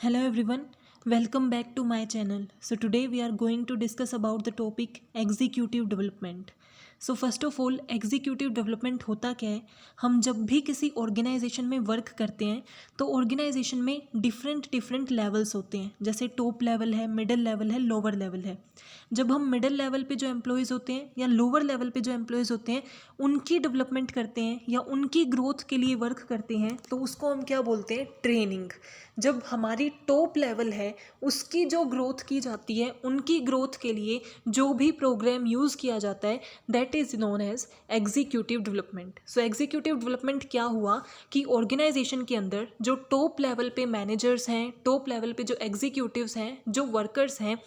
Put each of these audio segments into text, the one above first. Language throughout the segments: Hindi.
Hello everyone, welcome back to my channel. So today we are going to discuss about the topic executive development. So first of all executive development होता क्या है। हम जब भी किसी ऑर्गेनाइजेशन में वर्क करते हैं तो ऑर्गेनाइजेशन में डिफरेंट लेवल्स होते हैं, जैसे टॉप लेवल है, मिडिल लेवल है, लोअर लेवल है। जब हम मिडिल लेवल पे जो एम्प्लॉयज़ होते हैं या लोअर लेवल पे जो एम्प्लॉयज़ होते हैं उनकी डेवलपमेंट करते हैं या उनकी ग्रोथ के लिए वर्क करते हैं तो उसको हम क्या बोलते हैं, ट्रेनिंग। जब हमारी टॉप लेवल है उसकी जो ग्रोथ की जाती है, उनकी ग्रोथ के लिए जो भी प्रोग्राम यूज़ किया जाता है that is known as executive development. So executive development क्या हुआ कि ऑर्गेनाइजेशन के अंदर जो टॉप लेवल पे मैनेजर्स हैं, टॉप लेवल पे जो एग्जीक्यूटिव्स हैं, जो वर्कर्स हैं,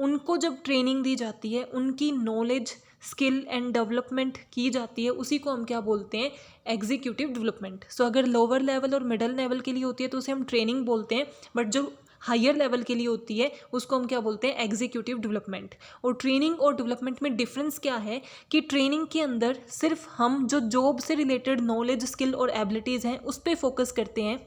उनको जब ट्रेनिंग दी जाती है, उनकी नॉलेज स्किल एंड डेवलपमेंट की जाती है, उसी को हम क्या बोलते हैं, एग्जीक्यूटिव डेवलपमेंट। सो अगर लोअर लेवल और मिडल लेवल के लिए होती है तो उसे हम ट्रेनिंग बोलते हैं, बट जो हायर लेवल के लिए होती है उसको हम क्या बोलते हैं, एग्जीक्यूटिव डेवलपमेंट। और ट्रेनिंग और डेवलपमेंट में डिफरेंस क्या है कि ट्रेनिंग के अंदर सिर्फ हम जो जॉब से रिलेटेड नॉलेज स्किल और एबिलिटीज़ हैं उस पर फोकस करते हैं,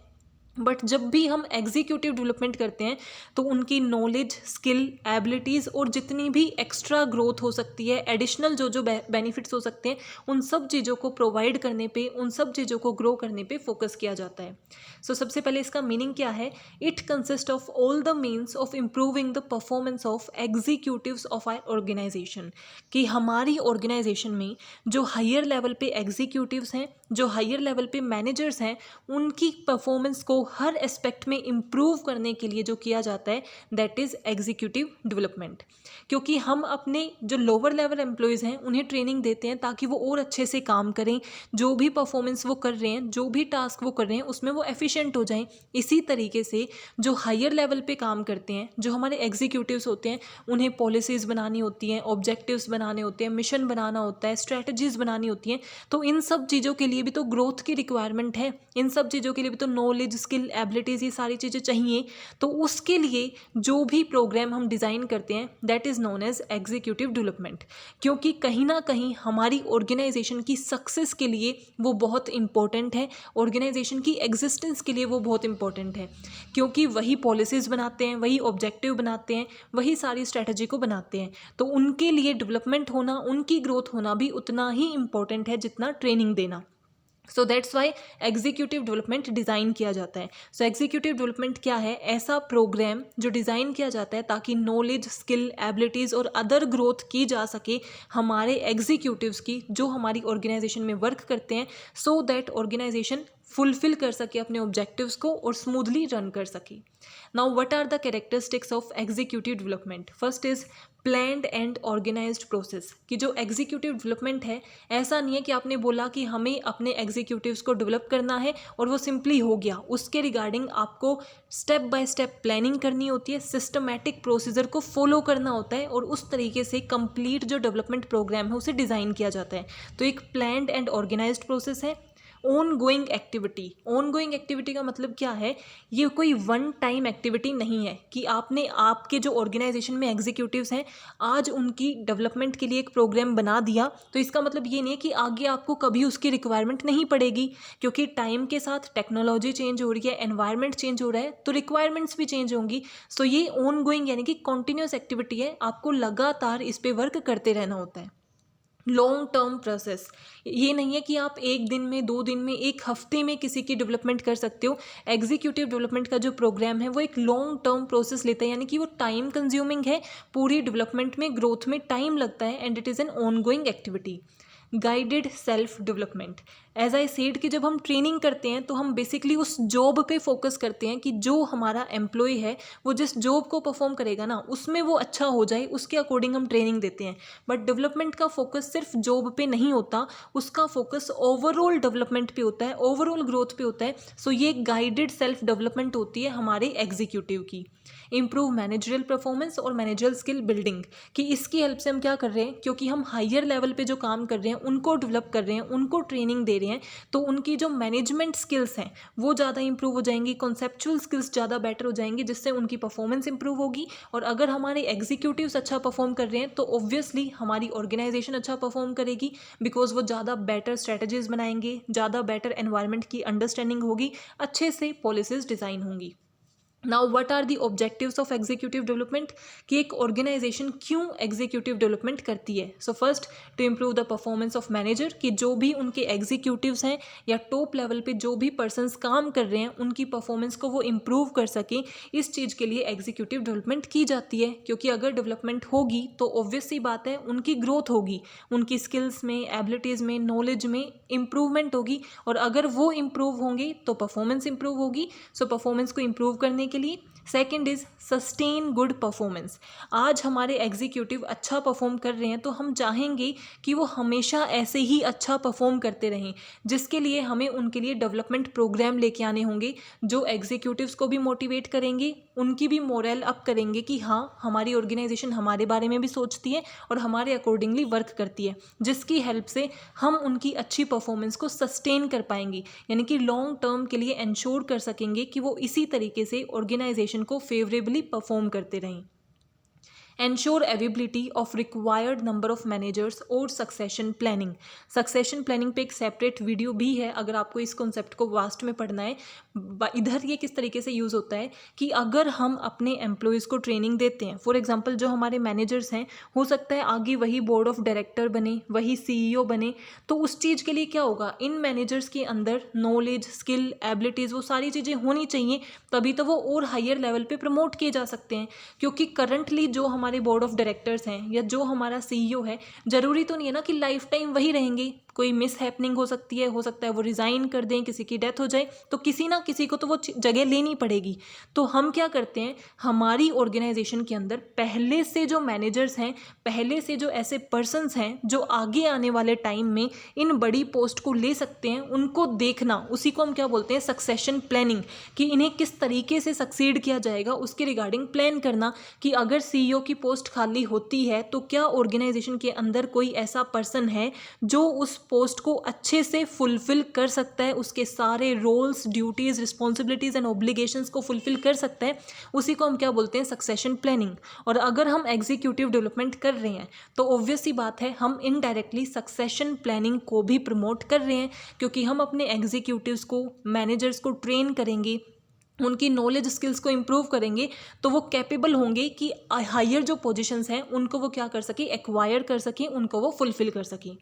बट जब भी हम एग्जीक्यूटिव डेवलपमेंट करते हैं तो उनकी नॉलेज स्किल एबिलिटीज़ और जितनी भी एक्स्ट्रा ग्रोथ हो सकती है, एडिशनल जो जो बेनिफिट्स हो सकते हैं, उन सब चीज़ों को प्रोवाइड करने पे, उन सब चीज़ों को ग्रो करने पे फोकस किया जाता है। सो सबसे पहले इसका मीनिंग क्या है, it consist of all the means of improving the performance of executives of our organisation. कि हमारी ऑर्गेनाइजेशन में जो हायर लेवल पे एग्जीक्यूटिव्स हैं, जो हायर लेवल पे मैनेजर्स हैं, उनकी परफॉर्मेंस को हर एस्पेक्ट में इम्प्रूव करने के लिए जो किया जाता है दैट इज़ एग्जीक्यूटिव डेवलपमेंट। क्योंकि हम अपने जो लोअर लेवल एम्प्लॉयज़ हैं उन्हें ट्रेनिंग देते हैं ताकि वो और अच्छे से काम करें, जो भी परफॉर्मेंस वो कर रहे हैं, जो भी टास्क वो कर रहे हैं उसमें वो एफिशिएंट हो जाएं। इसी तरीके से जो हायर लेवल पे काम करते हैं, जो हमारे एग्जीक्यूटिव्स होते हैं, उन्हें पॉलिसीज़ बनानी होती हैं, ऑब्जेक्टिव्स बनाने होते हैं, मिशन बनाना होता है, स्ट्रैटेजीज़ बनानी होती हैं। तो इन सब चीज़ों के लिए भी तो ग्रोथ की रिक्वायरमेंट है, इन सब चीज़ों के लिए भी तो नॉलेज स्किल एबिलिटीज़ ये सारी चीज़ें चाहिए। तो उसके लिए जो भी प्रोग्राम हम डिज़ाइन करते हैं that is known as executive development. क्योंकि कहीं ना कहीं हमारी ऑर्गेनाइजेशन की सक्सेस के लिए वो बहुत इंपॉर्टेंट है, ऑर्गेनाइजेशन की एग्जिस्टेंस के लिए वो बहुत इंपॉर्टेंट है। क्योंकि वही पॉलिसीज़ बनाते हैं, वही ऑब्जेक्टिव बनाते हैं, वही सारी स्ट्रैटेजी को बनाते हैं। तो उनके लिए डेवलपमेंट होना, उनकी ग्रोथ होना भी उतना ही इंपॉर्टेंट है जितना ट्रेनिंग देना। So that's why executive development design किया जाता है। सो एग्जीक्यूटिव डेवलपमेंट क्या है, ऐसा प्रोग्राम जो डिज़ाइन किया जाता है ताकि नॉलेज स्किल एबिलिटीज़ और अदर ग्रोथ की जा सके हमारे एग्जीक्यूटिव्स की, जो हमारी ऑर्गेनाइजेशन में वर्क करते हैं, सो दैट ऑर्गेनाइजेशन फुलफिल कर सके अपने ऑब्जेक्टिव्स को और स्मूथली रन कर सके। Now what are the characteristics of executive development. First is planned and organised process. कि जो एग्जीक्यूटिव डेवलपमेंट है, ऐसा नहीं है कि आपने बोला कि हमें अपने एग्जीक्यूटिव्स को डेवलप करना है और वो सिंपली हो गया। उसके रिगार्डिंग आपको स्टेप बाय स्टेप प्लानिंग करनी होती है, सिस्टमैटिक प्रोसीजर को फॉलो करना होता है और उस तरीके से कंप्लीट जो डेवलपमेंट प्रोग्राम है उसे डिज़ाइन किया जाता है। तो एक प्लान्ड एंड ऑर्गेनाइज्ड प्रोसेस है। On going activity. On going activity का मतलब क्या है, ये कोई वन टाइम एक्टिविटी नहीं है कि आपने, आपके जो ऑर्गेनाइजेशन में एग्जीक्यूटिव्स हैं, आज उनकी डेवलपमेंट के लिए एक प्रोग्राम बना दिया तो इसका मतलब ये नहीं है कि आगे आपको कभी उसकी रिक्वायरमेंट नहीं पड़ेगी। क्योंकि टाइम के साथ टेक्नोलॉजी चेंज हो रही है, एनवायरनमेंट चेंज हो रहा है, तो रिक्वायरमेंट्स भी चेंज होंगी। सो ये ऑन गोइंग यानी कि कॉन्टिन्यूस एक्टिविटी है, आपको लगातार इस पर वर्क करते रहना होता है। लॉन्ग टर्म प्रोसेस, ये नहीं है कि आप एक दिन में, दो दिन में, एक हफ्ते में किसी की डेवलपमेंट कर सकते हो। एग्जीक्यूटिव डेवलपमेंट का जो प्रोग्राम है वो एक लॉन्ग टर्म प्रोसेस लेता है, यानी कि वो टाइम कंज्यूमिंग है, पूरी डेवलपमेंट में, ग्रोथ में टाइम लगता है, and it is an ongoing activity. Guided self development, as I said कि जब हम ट्रेनिंग करते हैं तो हम बेसिकली उस जॉब पे फोकस करते हैं कि जो हमारा एम्प्लॉय है वो जिस जॉब को परफॉर्म करेगा ना उसमें वो अच्छा हो जाए, उसके अकॉर्डिंग हम ट्रेनिंग देते हैं। बट डेवलपमेंट का फोकस सिर्फ जॉब पे नहीं होता, उसका फोकस ओवरऑल डेवलपमेंट पे होता है, ओवरऑल ग्रोथ पे होता है। सो ये गाइडेड सेल्फ डेवलपमेंट होती है हमारे एग्जीक्यूटिव की। इम्प्रूव मैनेजरियल परफॉर्मेंस और मैनेजरियल स्किल बिल्डिंग, कि इसकी हेल्प से हम क्या कर रहे हैं, क्योंकि हम हायर लेवल पे जो काम कर रहे हैं उनको डेवलप कर रहे हैं, उनको ट्रेनिंग दे रहे हैं, तो उनकी जो मैनेजमेंट स्किल्स हैं वो ज़्यादा इंप्रूव हो जाएंगी, कॉन्सेप्चुअल स्किल्स ज़्यादा बेटर हो जाएंगी, जिससे उनकी परफॉर्मेंस इंप्रूव होगी। और अगर हमारे एग्जीक्यूटिव्स अच्छा परफॉर्म कर रहे हैं तो ऑब्वियसली हमारी ऑर्गेनाइजेशन अच्छा परफॉर्म करेगी, बिकॉज वो ज़्यादा बेटर स्ट्रेटजीज बनाएंगे, ज़्यादा बेटर एनवायरनमेंट की अंडरस्टैंडिंग होगी, अच्छे से पॉलिसीज डिज़ाइन होंगी। Now what are the objectives of executive development, कि एक ऑर्गेनाइजेशन क्यों एग्जीक्यूटिव डेवलपमेंट करती है. So first, to improve the performance of manager, कि जो भी उनके एग्जीक्यूटिव्स हैं या टॉप लेवल पे जो भी पर्सनस काम कर रहे हैं उनकी परफॉर्मेंस को वो इम्प्रूव कर सकें. इस चीज़ के लिए एग्जीक्यूटिव डेवलपमेंट की जाती है, क्योंकि अगर डेवलपमेंट होगी तो ऑब्वियस सी बात है उनकी ग्रोथ होगी, उनकी स्किल्स में, एबिलिटीज़ में, नॉलेज में इम्प्रूवमेंट होगी, और अगर वो इम्प्रूव होंगे तो परफॉर्मेंस इम्प्रूव होगी. सो परफॉर्मेंस को इम्प्रूव करने के लिए second is sustain good performance. आज हमारे एग्जीक्यूटिव अच्छा परफॉर्म कर रहे हैं तो हम चाहेंगे कि वो हमेशा ऐसे ही अच्छा परफॉर्म करते रहें, जिसके लिए हमें उनके लिए डेवलपमेंट प्रोग्राम लेके आने होंगे जो एग्जीक्यूटिव्स को भी मोटिवेट करेंगे, उनकी भी मोरल अप करेंगे कि हाँ, हमारी ऑर्गेनाइजेशन हमारे बारे में भी सोचती है और हमारे अकॉर्डिंगली वर्क करती है, जिसकी हेल्प से हम उनकी अच्छी परफॉर्मेंस को सस्टेन कर पाएंगे, यानी कि लॉन्ग टर्म के लिए इंश्योर कर सकेंगे कि वो इसी तरीके से ऑर्गेनाइजेशन को फेवरेबली परफॉर्म करते रहें. Ensure availability of required number of managers और सक्सेशन प्लानिंग. सक्सेशन प्लानिंग पे एक सेपरेट वीडियो भी है अगर आपको इस कॉन्सेप्ट को वास्ट में पढ़ना है. इधर ये किस तरीके से यूज़ होता है कि अगर हम अपने एम्प्लॉयज़ को ट्रेनिंग देते हैं, फॉर एग्जांपल जो हमारे मैनेजर्स हैं, हो सकता है आगे वही बोर्ड ऑफ डायरेक्टर बने, वही सीईओ बने, तो उस चीज़ के लिए क्या होगा, इन मैनेजर्स के अंदर नॉलेज, स्किल, एबिलिटीज़, वो सारी चीज़ें होनी चाहिए, तभी तो वो और हायर लेवल पे प्रमोट किए जा सकते हैं. क्योंकि करंटली जो हमारे बोर्ड ऑफ डायरेक्टर्स हैं या जो हमारा सीईओ है, ज़रूरी तो नहीं है ना कि लाइफ टाइम वही रहेंगे. कोई मिस हैपनिंग हो सकती है, हो सकता है वो रिज़ाइन कर दें, किसी की डेथ हो जाए, तो किसी ना किसी को तो वो जगह लेनी पड़ेगी. तो हम क्या करते हैं, हमारी ऑर्गेनाइजेशन के अंदर पहले से जो मैनेजर्स हैं, पहले से जो ऐसे पर्सन्स हैं जो आगे आने वाले टाइम में इन बड़ी पोस्ट को ले सकते हैं, उनको देखना, उसी को हम क्या बोलते हैं, सक्सेशन प्लानिंग, कि इन्हें किस तरीके से सक्सीड किया जाएगा उसके रिगार्डिंग प्लान करना. कि अगर सीईओ की पोस्ट खाली होती है तो क्या ऑर्गेनाइजेशन के अंदर कोई ऐसा पर्सन है जो उस पोस्ट को अच्छे से फुलफिल कर सकता है, उसके सारे roles, duties, responsibilities and obligations को फुलफिल कर सकता है. उसी को हम क्या बोलते हैं, सक्सेशन प्लानिंग. और अगर हम एग्जीक्यूटिव डेवलपमेंट कर रहे हैं तो ऑब्वियस सी बात है हम इनडायरेक्टली सक्सेशन प्लानिंग को भी प्रमोट कर रहे हैं, क्योंकि हम अपने एग्जीक्यूटिव्स को, मैनेजर्स को ट्रेन करेंगे, उनकी नॉलेज, स्किल्स को इम्प्रूव करेंगे, तो वो कैपेबल होंगे कि हायर जो पोजीशंस हैं उनको वो क्या कर सकें, एक्वायर कर सकें, उनको वो फुलफिल कर सकें.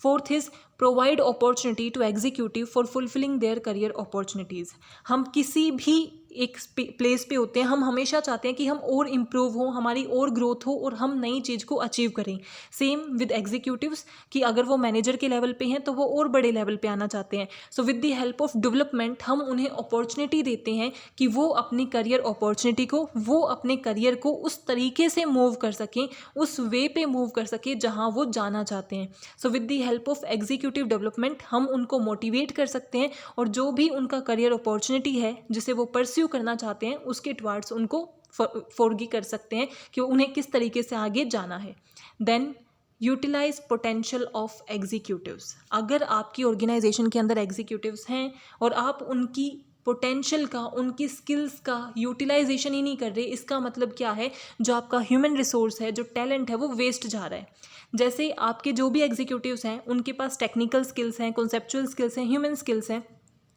Fourth is provide opportunity to executive for fulfilling their career opportunities. हम किसी भी एक प्लेस पे होते हैं, हम हमेशा चाहते हैं कि हम और इम्प्रूव हो, हमारी और ग्रोथ हो और हम नई चीज़ को अचीव करें. सेम विद एग्जीक्यूटिव्स, कि अगर वो मैनेजर के लेवल पे हैं तो वो और बड़े लेवल पे आना चाहते हैं. So with the help of development हम उन्हें अपॉर्चुनिटी देते हैं कि वो अपनी करियर अपॉर्चुनिटी को, वो अपने करियर को उस तरीके से मूव कर सकें, उस वे पे मूव कर सकें जहाँ वो जाना चाहते हैं. So with the help of executive development हम उनको मोटिवेट कर सकते हैं, और जो भी उनका करियर अपॉर्चुनिटी है जिसे वो परस्यू करना चाहते हैं उसके टुवार्ड्स उनको फोरगी कर सकते हैं कि उन्हें किस तरीके से आगे जाना है. Then utilise potential of executives. अगर आपकी ऑर्गेनाइजेशन के अंदर एग्जीक्यूटिव्स हैं और आप उनकी पोटेंशियल का, उनकी स्किल्स का यूटिलाइजेशन ही नहीं कर रहे, इसका मतलब क्या है, जो आपका ह्यूमन रिसोर्स है, जो टैलेंट है, वो वेस्ट जा रहा है. जैसे आपके जो भी एग्जीक्यूटिव्स हैं उनके पास टेक्निकल स्किल्स हैं, कॉन्सेप्चुअल स्किल्स हैं, ह्यूमन स्किल्स हैं,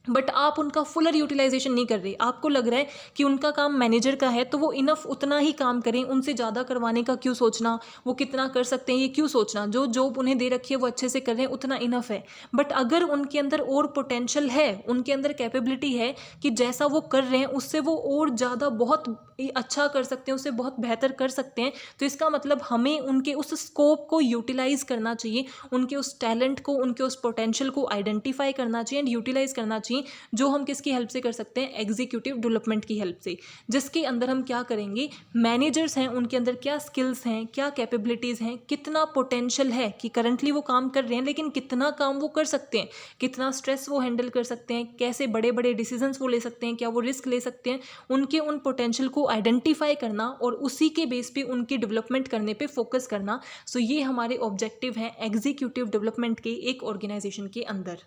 बट आप उनका फुलर यूटिलाइजेशन नहीं कर रहे. आपको लग रहा है कि उनका काम मैनेजर का है तो वो इनफ उतना ही काम करें, उनसे ज़्यादा करवाने का क्यों सोचना, वो कितना कर सकते हैं ये क्यों सोचना, जो जॉब उन्हें दे रखी है वो अच्छे से कर रहे हैं, उतना इनफ है. बट अगर उनके अंदर और पोटेंशियल है, उनके अंदर कैपेबिलिटी है कि जैसा वो कर रहे हैं उससे वो और ज़्यादा बहुत अच्छा कर सकते हैं, उससे बहुत बेहतर कर सकते हैं, तो इसका मतलब हमें उनके उस स्कोप को यूटिलाइज करना चाहिए, उनके उस टैलेंट को, उनके उस पोटेंशियल को आइडेंटिफाई करना चाहिए एंड यूटिलाइज करना चाहिए, जो हम किसकी हेल्प से कर सकते हैं, एग्जीक्यूटिव डेवलपमेंट की हेल्प से. जिसके अंदर हम क्या करेंगे, मैनेजर्स हैं उनके अंदर क्या स्किल्स हैं, क्या कैपेबिलिटीज़ हैं, कितना पोटेंशियल है कि करंटली वो काम कर रहे हैं लेकिन कितना काम वो कर सकते हैं, कितना स्ट्रेस वो हैंडल कर सकते हैं, कैसे बड़े बड़े डिसीजंस वो ले सकते हैं, क्या वो रिस्क ले सकते हैं, उनके उन पोटेंशियल को आइडेंटिफाई करना और उसी के बेस पे उनकी डेवलपमेंट करने पे फोकस करना. सो ये हमारे ऑब्जेक्टिव हैं एग्जीक्यूटिव डेवलपमेंट के एक ऑर्गेनाइजेशन के अंदर.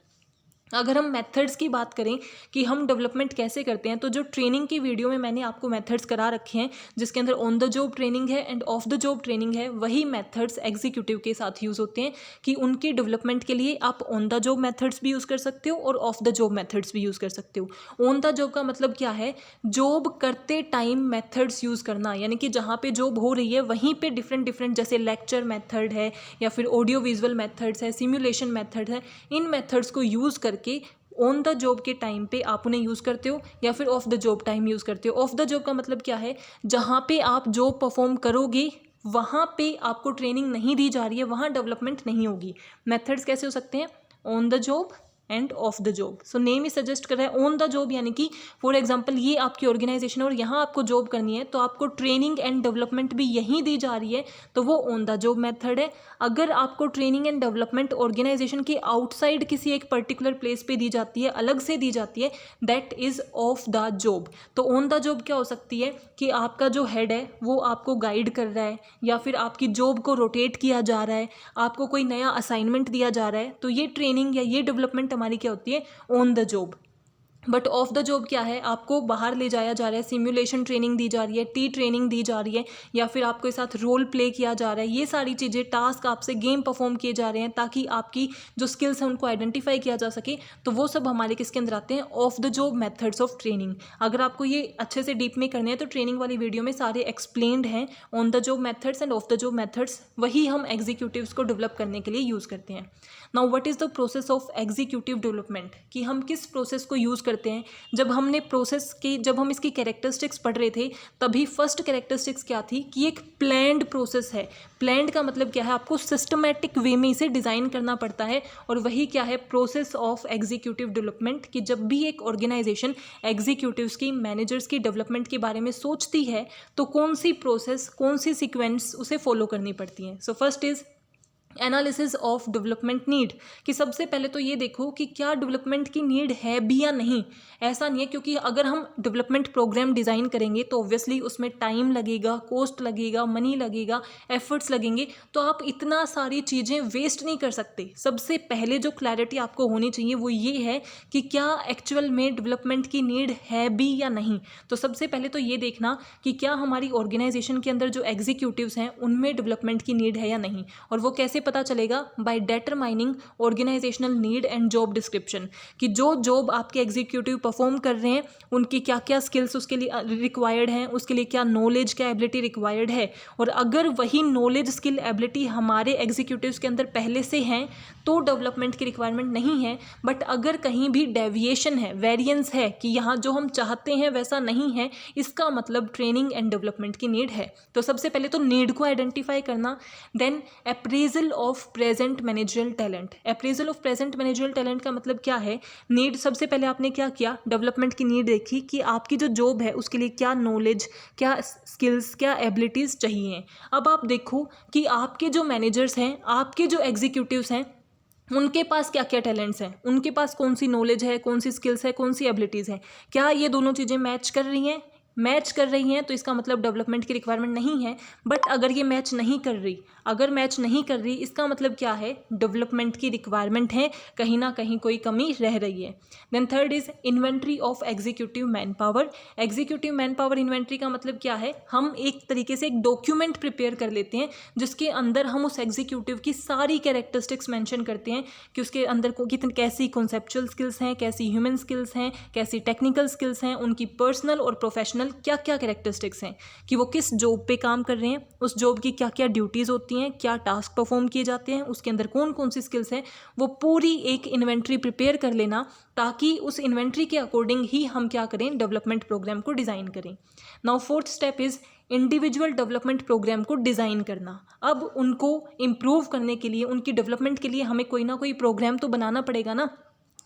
अगर हम मेथड्स की बात करें कि हम डेवलपमेंट कैसे करते हैं, तो जो ट्रेनिंग की वीडियो में मैंने आपको मेथड्स करा रखे हैं जिसके अंदर ऑन द जॉब ट्रेनिंग है and off the job training है, वही मेथड्स एग्जीक्यूटिव के साथ यूज़ होते हैं कि उनकी डेवलपमेंट के लिए आप ऑन द जॉब मेथड्स भी यूज़ कर सकते हो और ऑफ द जॉब मेथड्स भी यूज़ कर सकते हो। ऑन द जॉब का मतलब क्या है, जॉब करते टाइम मेथड्स यूज़ करना, यानी कि जहाँ पे जॉब हो रही है वहीं पे डिफरेंट डिफरेंट जैसे लेक्चर मेथड है या फिर ऑडियो विजुअल मेथड्स है, सिमुलेशन मेथड है, इन मेथड्स को यूज़ करके ऑन द जॉब के टाइम पे आप उन्हें यूज़ करते हो या फिर of the job time use करते हो। ऑफ द जॉब का मतलब क्या है, जहाँ पे आप जॉब परफॉर्म करोगे वहाँ पे आपको ट्रेनिंग नहीं दी जा रही है, वहाँ डेवलपमेंट नहीं होगी। मेथड्स कैसे हो सकते हैं, on the job and off the job. So name he suggest कर रहा है ऑन द जॉब, यानी कि फॉर एग्जांपल ये आपकी ऑर्गेनाइजेशन है और यहाँ आपको जॉब करनी है तो आपको ट्रेनिंग एंड डेवलपमेंट भी यहीं दी जा रही है, तो वो ऑन द जॉब मेथड है। अगर आपको ट्रेनिंग एंड डेवलपमेंट ऑर्गेनाइजेशन के आउटसाइड किसी एक पर्टिकुलर प्लेस पे दी जाती है, अलग से दी जाती है, that is of the job. तो ऑन द जॉब क्या हो सकती है कि आपका जो हेड है वो आपको गाइड कर रहा है या फिर आपकी जॉब को रोटेट किया जा रहा है, आपको कोई नया असाइनमेंट दिया जा रहा है, तो ये ट्रेनिंग या ये डेवलपमेंट हमारी क्या होती है, on the job. But of the job क्या है, आपको बाहर ले जाया जा रहा है, सिमुलेशन ट्रेनिंग दी जा रही है, टी ट्रेनिंग दी जा रही है या फिर आपके साथ रोल प्ले किया जा रहा है, ये सारी चीज़ें टास्क आपसे गेम परफॉर्म किए जा रहे हैं ताकि आपकी जो स्किल्स हैं उनको आइडेंटिफाई किया जा सके, तो वो सब हमारे किसके अंदर आते हैं, of the job methods of training. अगर आपको ये अच्छे से डीप में करने हैं तो ट्रेनिंग वाली वीडियो में सारे एक्सप्लेन्ड हैं on the job methods and off the job methods, वही हम एग्जीक्यूटिव्स को डेवलप करने के लिए यूज़ करते हैं। Now what is the process of executive development, कि हम किस प्रोसेस को यूज़ करते हैं। जब हम इसकी कैरेक्टरिस्टिक्स पढ़ रहे थे तभी फर्स्ट कैरेक्टरिस्टिक्स क्या थी कि एक प्लान्ड प्रोसेस है। प्लान्ड का मतलब क्या है, आपको सिस्टमैटिक वे में इसे डिज़ाइन करना पड़ता है, और वही क्या है, प्रोसेस ऑफ एग्जीक्यूटिव डेवलपमेंट। कि जब भी एक ऑर्गेनाइजेशन एग्जीक्यूटिव्स की, मैनेजर्स की डेवलपमेंट के बारे में सोचती है तो कौन सी प्रोसेस, कौन सी सीक्वेंस उसे फॉलो करनी पड़ती हैं। So first is analysis of development need, कि सबसे पहले तो ये देखो कि क्या डेवलपमेंट की नीड है भी या नहीं। ऐसा नहीं है, क्योंकि अगर हम डेवलपमेंट प्रोग्राम डिज़ाइन करेंगे तो ऑब्वियसली उसमें टाइम लगेगा, कॉस्ट लगेगा, मनी लगेगा, एफर्ट्स लगेंगे, तो आप इतना सारी चीज़ें वेस्ट नहीं कर सकते। सबसे पहले जो क्लैरिटी आपको होनी चाहिए वो ये है कि क्या एक्चुअल में डेवलपमेंट की नीड है भी या नहीं। तो सबसे पहले तो ये देखना कि क्या हमारी ऑर्गेनाइजेशन के अंदर जो एग्जीक्यूटिव्स हैं उनमें डेवलपमेंट की नीड है या नहीं। और वो कैसे पता चलेगा, by determining organisational need and job description, कि जो जॉब आपके एग्जीक्यूटिव परफॉर्म कर रहे हैं उनकी क्या क्या स्किल्स उसके लिए रिक्वायर्ड हैं, उसके लिए क्या नॉलेज, क्या एबिलिटी रिक्वायर्ड है। और अगर वही नॉलेज, स्किल, एबिलिटी हमारे एग्जीक्यूटिव्स के अंदर पहले से हैं तो डेवलपमेंट की रिक्वायरमेंट नहीं है। बट अगर कहीं भी डेविएशन है, वेरिएंस है, कि यहाँ जो हम चाहते हैं वैसा नहीं है, इसका मतलब ट्रेनिंग एंड डेवलपमेंट की नीड है। तो सबसे पहले तो नीड को आइडेंटिफाई करना। Then appraisal of present managerial talent. Appraisal of present managerial talent का मतलब क्या है, नीड, सबसे पहले आपने क्या किया, डेवलपमेंट की नीड देखी कि आपकी जो जॉब है उसके लिए क्या नॉलेज, क्या स्किल्स, क्या एबिलिटीज़ चाहिए। अब आप देखो कि आपके जो मैनेजर्स हैं, आपके जो एग्जीक्यूटिव्स हैं, उनके पास क्या क्या टैलेंट्स हैं, उनके पास कौन सी नॉलेज है, कौन सी स्किल्स है, कौन सी एबिलिटीज़ हैं। क्या ये दोनों चीज़ें मैच कर रही हैं? मैच कर रही हैं तो इसका मतलब डेवलपमेंट की रिक्वायरमेंट नहीं है। बट अगर ये मैच नहीं कर रही, अगर मैच नहीं कर रही, इसका मतलब क्या है, डेवलपमेंट की रिक्वायरमेंट है, कहीं ना कहीं कोई कमी रह रही है। Then third is inventory of executive manpower. Executive manpower inventory का मतलब क्या है, हम एक तरीके से एक डॉक्यूमेंट प्रिपेयर कर लेते हैं जिसके अंदर हम उस एग्जीक्यूटिव की सारी कैरेक्टरिस्टिक्स मेंशन करते हैं कि उसके अंदर कितनी, कैसी कॉन्सेप्चुअल स्किल्स हैं, कैसी ह्यूमन स्किल्स हैं, कैसी टेक्निकल स्किल्स हैं, उनकी पर्सनल और प्रोफेशनल क्या क्या कैरेक्टरिस्टिक्स हैं, कि वो किस जॉब पे काम कर रहे हैं, उस जॉब की क्या क्या ड्यूटीज़ होती हैं, क्या टास्क परफॉर्म किए जाते हैं, उसके अंदर कौन कौन सी स्किल्स हैं। वो पूरी एक इन्वेंट्री प्रिपेयर कर लेना ताकि उस इन्वेंट्री के अकॉर्डिंग ही हम क्या करें, डेवलपमेंट प्रोग्राम को डिज़ाइन करें। Now fourth step is individual development programme को डिज़ाइन करना। अब उनको इम्प्रूव करने के लिए, उनकी डेवलपमेंट के लिए हमें कोई ना कोई प्रोग्राम तो बनाना पड़ेगा ना,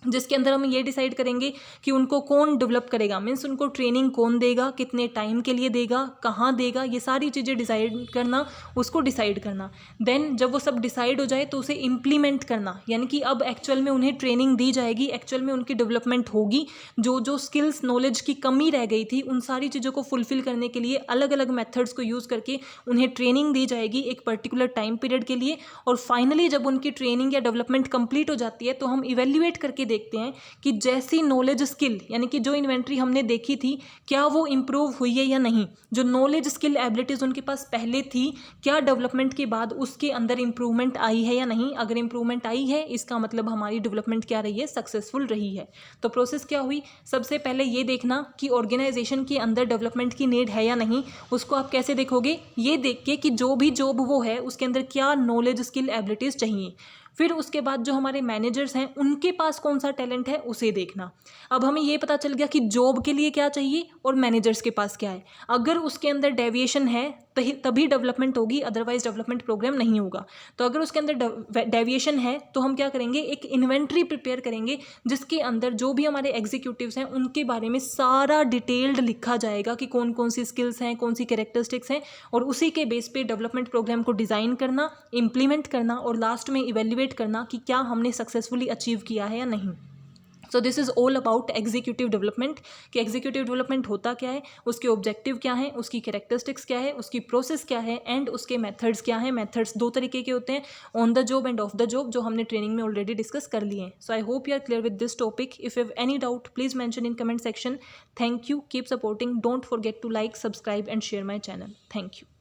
जिसके अंदर हम ये डिसाइड करेंगे कि उनको कौन डेवलप करेगा, मीन्स उनको ट्रेनिंग कौन देगा, कितने टाइम के लिए देगा, कहाँ देगा, ये सारी चीज़ें डिसाइड करना, उसको डिसाइड करना। देन जब वो सब डिसाइड हो जाए तो उसे इम्प्लीमेंट करना, यानी कि अब एक्चुअल में उन्हें ट्रेनिंग दी जाएगी, एक्चुअल में उनकी डेवलपमेंट होगी। जो जो स्किल्स, नॉलेज की कमी रह गई थी, उन सारी चीज़ों को फुलफिल करने के लिए अलग अलग मेथड्स को यूज़ करके उन्हें ट्रेनिंग दी जाएगी एक पर्टिकुलर टाइम पीरियड के लिए। और फाइनली जब उनकी ट्रेनिंग या डेवलपमेंट कंप्लीट हो जाती है तो हम इवेल्युएट करके देखते हैं कि जैसी नॉलेज स्किल यानी कि जो इन्वेंट्री हमने देखी थी क्या वो इम्प्रूव हुई है या नहीं, जो नॉलेज स्किल एबिलिटीज़ उनके पास पहले थी क्या डेवलपमेंट के बाद उसके अंदर इंप्रूवमेंट आई है या नहीं। अगर इंप्रूवमेंट आई है इसका मतलब हमारी डेवलपमेंट क्या रही है, सक्सेसफुल रही है। तो प्रोसेस क्या हुई, सबसे पहले ये देखना कि ऑर्गेनाइजेशन के अंदर डेवलपमेंट की नीड है या नहीं। उसको आप कैसे देखोगे, ये देख के कि जो भी जॉब वो है उसके अंदर क्या नॉलेज स्किल एबिलिटीज़ चाहिए। फिर उसके बाद जो हमारे मैनेजर्स हैं उनके पास कौन सा टैलेंट है उसे देखना। अब हमें ये पता चल गया कि जॉब के लिए क्या चाहिए और मैनेजर्स के पास क्या है। अगर उसके अंदर डेविएशन है तभी डेवलपमेंट होगी, अदरवाइज डेवलपमेंट प्रोग्राम नहीं होगा। तो अगर उसके अंदर डेविएशन है तो हम क्या करेंगे, एक इन्वेंट्री प्रिपेयर करेंगे जिसके अंदर जो भी हमारे एग्जीक्यूटिव्स हैं उनके बारे में सारा डिटेल्ड लिखा जाएगा कि कौन कौन सी स्किल्स हैं, कौन सी कैरेक्टरिस्टिक्स हैं, और उसी के बेस पे डेवलपमेंट प्रोग्राम को डिज़ाइन करना, इम्प्लीमेंट करना और लास्ट में इवेल्युएट करना कि क्या हमने सक्सेसफुली अचीव किया है या नहीं। So this is all about executive development कि एग्जीक्यूटिव डेवलपमेंट होता क्या है, उसके ऑब्जेक्टिव क्या है, उसकी कैरेक्टरिस्टिक्स क्या है, उसकी प्रोसेस क्या है एंड उसके मेथड्स क्या हैं। मेथड्स दो तरीके के होते हैं, on the job and off the job, जो हमने ट्रेनिंग में ऑलरेडी डिस्कस कर लिए हैं। So I hope you are clear with this topic. If you have any doubt please mention in comment section. Thank you, keep supporting, don't forget to like, subscribe and share my channel. Thank you.